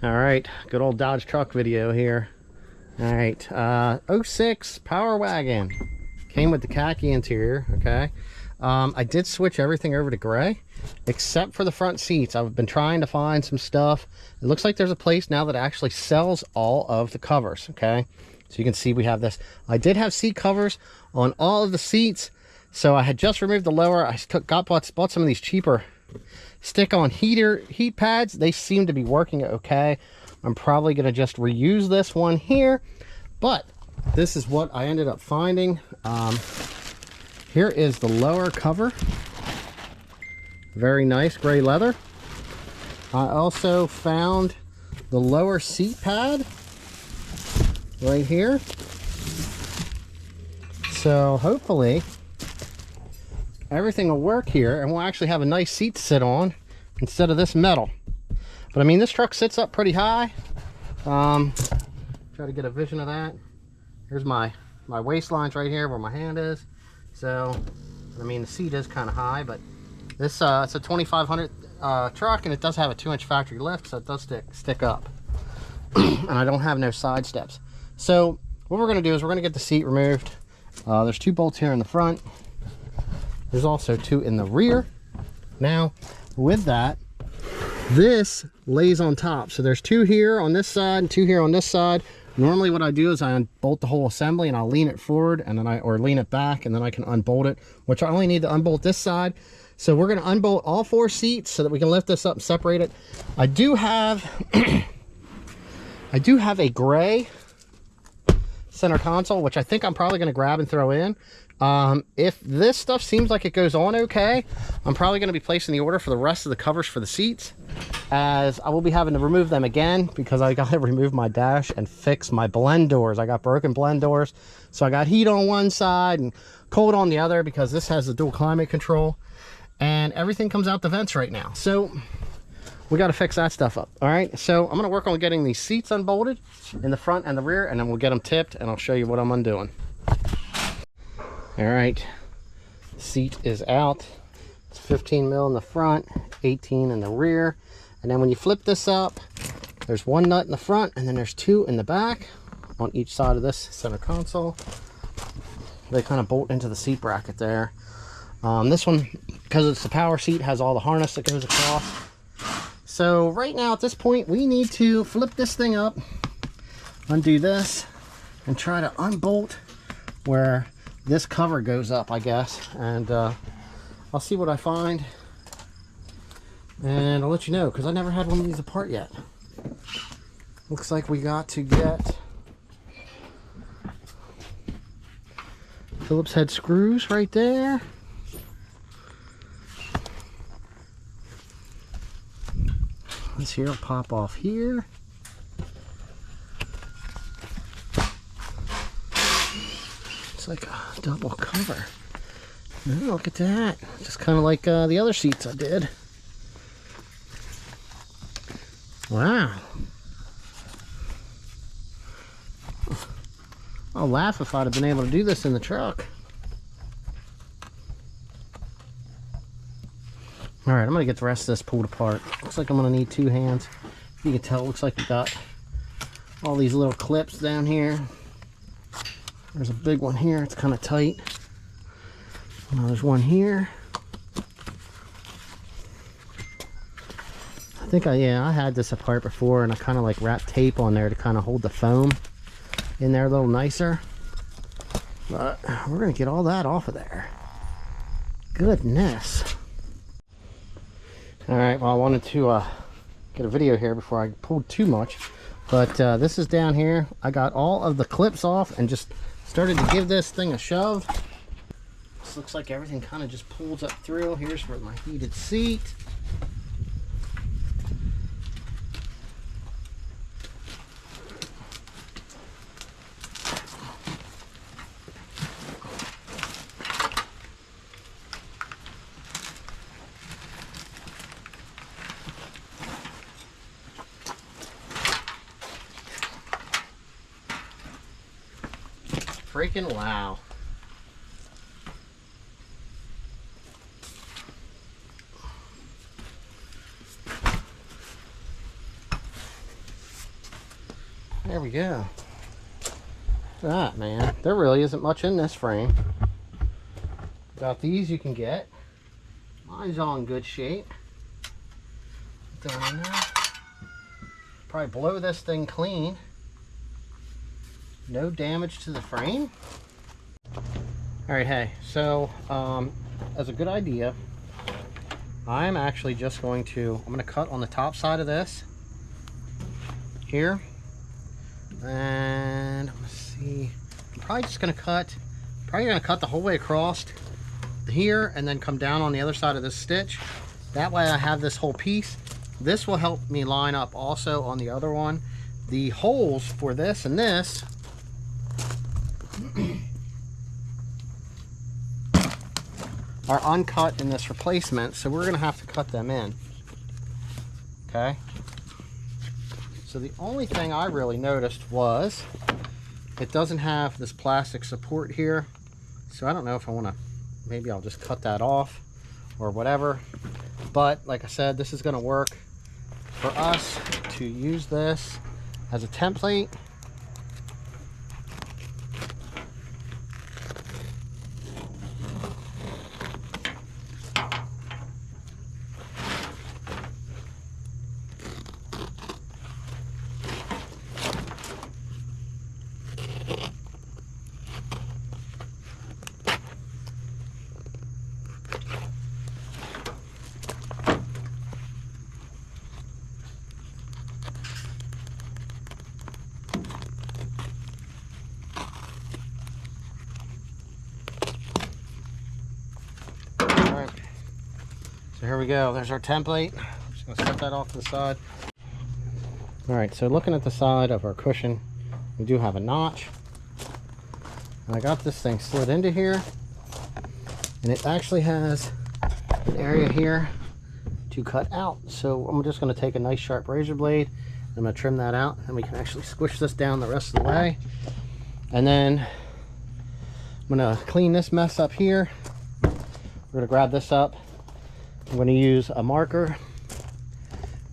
All right, good old Dodge truck video here. All right, '06 Power Wagon. Came with the khaki interior, okay? I did switch everything over to gray, except for the front seats. I've been trying to find some stuff. It looks like there's a place now that actually sells all of the covers, okay? So you can see we have this. I did have seat covers on all of the seats, so I had just removed the lower. I bought some of these cheaper stick-on heat pads. They seem to be working okay. I'm probably going to just reuse this one here, but this is what I ended up finding. Here is the lower cover. Very nice gray leather. I also found the lower seat pad right here. So hopefully everything will work here and we'll actually have a nice seat to sit on instead of this metal. But I mean, this truck sits up pretty high. Try to get a vision of that. Here's my waistlines right here where my hand is. So I mean, the seat is kind of high, but this it's a 2500 truck, and it does have a 2-inch factory lift, so it does stick up. And I don't have no side steps. So what we're going to do is we're going to get the seat removed. There's 2 bolts here in the front. There's also 2 in the rear. Now, with that, this lays on top. So there's 2 here on this side and 2 here on this side. Normally what I do is I unbolt the whole assembly and I'll lean it forward and then or lean it back, and then I can unbolt it, which I only need to unbolt this side. So we're going to unbolt all 4 seats so that we can lift this up and separate it. I do have a gray center console, which I think I'm probably going to grab and throw in. If this stuff seems like it goes on okay, I'm probably going to be placing the order for the rest of the covers for the seats, as I will be having to remove them again because I got to remove my dash and fix my blend doors. I got broken blend doors, so I got heat on one side and cold on the other because this has the dual climate control, and everything comes out the vents right now. So we got to fix that stuff up. All right, so I'm going to work on getting these seats unbolted in the front and the rear, and then we'll get them tipped and I'll show you what I'm undoing. All right, seat is out. It's 15 mil in the front, 18 in the rear. And then when you flip this up, there's 1 nut in the front and then there's 2 in the back on each side of this center console. They kind of bolt into the seat bracket there. This one, because it's the power seat, has all the harness that goes across. So right now at this point, we need to flip this thing up, undo this, and try to unbolt where this cover goes up, I guess. And I'll see what I find, and I'll let you know, because I never had one of these apart yet. Looks like we got to get Phillips head screws right there. This here will pop off here. It's like a double cover. Oh, look at that. Just kind of like the other seats I did. Wow. I'll laugh if I'd have been able to do this in the truck. Alright, I'm going to get the rest of this pulled apart. Looks like I'm going to need 2 hands. You can tell it looks like we got all these little clips down here. There's a big one here. It's kind of tight. There's one here. I think I had this apart before, and I kind of like wrapped tape on there to kind of hold the foam in there a little nicer. But we're going to get all that off of there. Goodness. Alright, well, I wanted to get a video here before I pulled too much. But this is down here. I got all of the clips off and just started to give this thing a shove. This looks like everything kind of just pulls up through. Here's for my heated seat. Freaking wow. There we go. Look at that, man. There really isn't much in this frame. About these you can get. Mine's all in good shape. Put that in there. Probably blow this thing clean. No damage to the frame. Alright, hey, so as a good idea, I'm actually just going to, I'm going to cut on the top side of this here. And let's see, I'm probably just going to cut, the whole way across here and then come down on the other side of this stitch. That way I have this whole piece. This will help me line up also on the other one. The holes for this and this are uncut in this replacement, so we're going to have to cut them in. Okay. So the only thing I really noticed was it doesn't have this plastic support here. So I don't know if I want to, maybe I'll just cut that off or whatever. But like I said, this is going to work for us to use this as a template. So here we go, there's our template. I'm just going to set that off to the side. Alright, so looking at the side of our cushion, we do have a notch. And I got this thing slid into here. And it actually has an area here to cut out. So I'm just going to take a nice sharp razor blade. I'm going to trim that out and we can actually squish this down the rest of the way. And then I'm going to clean this mess up here. We're going to grab this up. I'm going to use a marker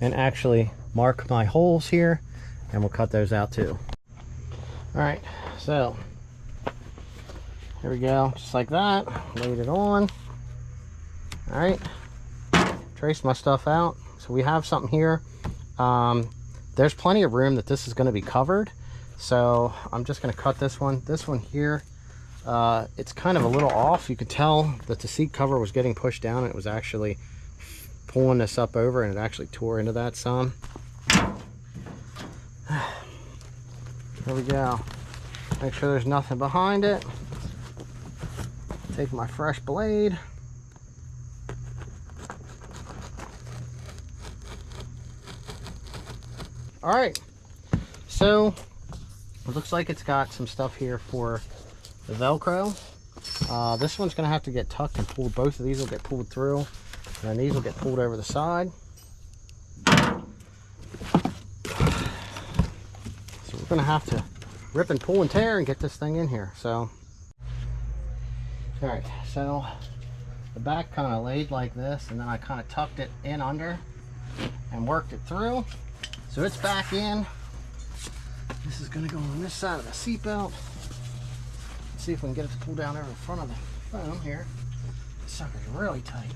and actually mark my holes here, and we'll cut those out too. Alright, so here we go, just like that. Laid it on. Alright, trace my stuff out. So we have something here. There's plenty of room that this is going to be covered, so I'm just going to cut this one here. It's kind of a little off. You could tell that the seat cover was getting pushed down and it was actually pulling this up over, and it actually tore into that some. There we go. Make sure there's nothing behind it. Take my fresh blade. Alright, so it looks like it's got some stuff here for the Velcro. This one's going to have to get tucked and pulled. Both of these will get pulled through, and these will get pulled over the side. So we're going to have to rip and pull and tear and get this thing in here. So, alright, so the back kind of laid like this, and then I kind of tucked it in under and worked it through. So it's back in. This is going to go on this side of the seat belt. See if we can get it to pull down over the front of the foam here. This sucker's really tight.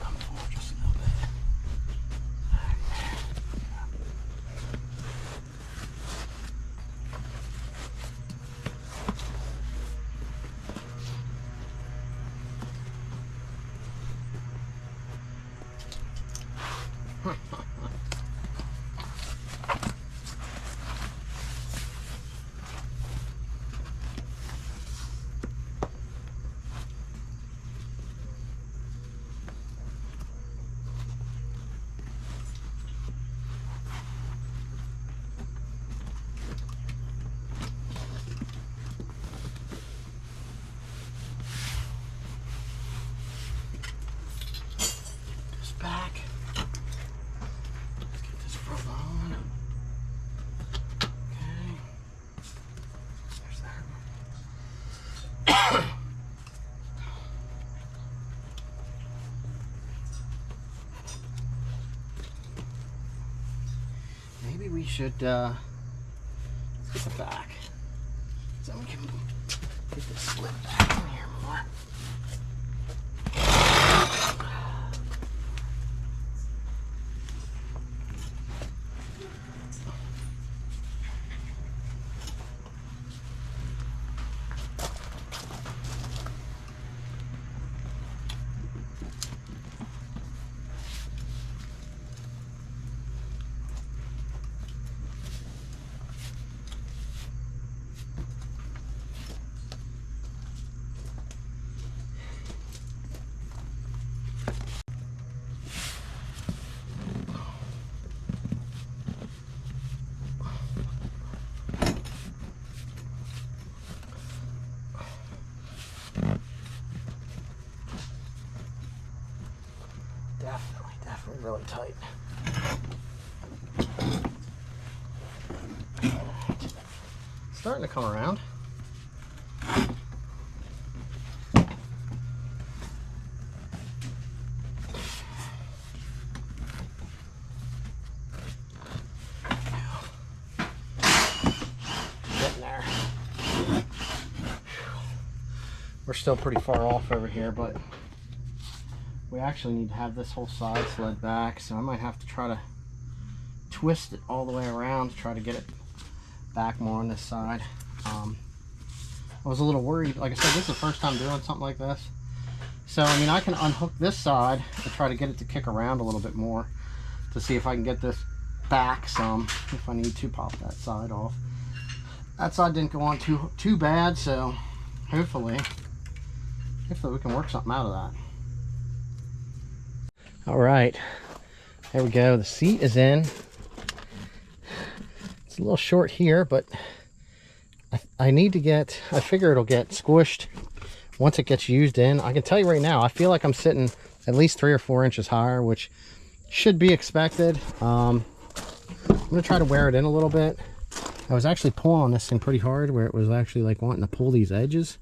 Come forward just a little bit. should get the back. So we can get this slid back in here more. Definitely really tight. Starting to come around. Getting there. We're still pretty far off over here, but we actually need to have this whole side slid back, so I might have to try to twist it all the way around to try to get it back more on this side. I was a little worried. Like I said, this is the first time doing something like this. So, I mean, I can unhook this side and try to get it to kick around a little bit more to see if I can get this back some, if I need to pop that side off. That side didn't go on too bad, so hopefully we can work something out of that. All right, there we go. The seat is in. It's a little short here, but I need to get, I figure it'll get squished once it gets used in. I can tell you right now, I feel like I'm sitting at least 3 or 4 inches higher, which should be expected. I'm gonna try to wear it in a little bit. I was actually pulling on this thing pretty hard where it was actually like wanting to pull these edges.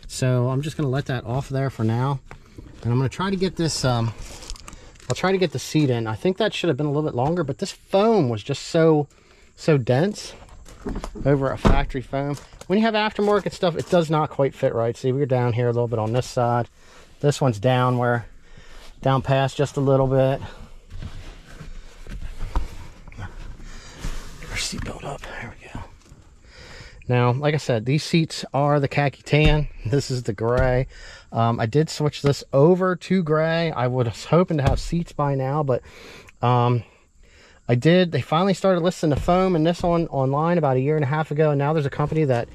So I'm just gonna let that off there for now. And I'm gonna try to get this, I'll try to get the seat in. I think that should have been a little bit longer, but this foam was just so dense over a factory foam. When you have aftermarket stuff, it does not quite fit right. See, we're down here a little bit on this side. This one's down past just a little bit. Get our seatbelt up. There we go. Now, like I said, these seats are the khaki tan. This is the gray. I did switch this over to gray. I was hoping to have seats by now, but I did. They finally started listing the foam and this online about 1.5 years ago, and now there's a company that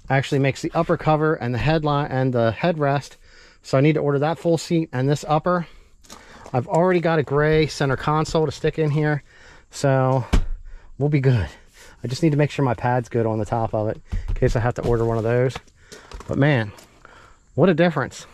actually makes the upper cover and the headline and the headrest. So I need to order that full seat and this upper. I've already got a gray center console to stick in here, so we'll be good. I just need to make sure my pad's good on the top of it in case I have to order one of those. But man, what a difference.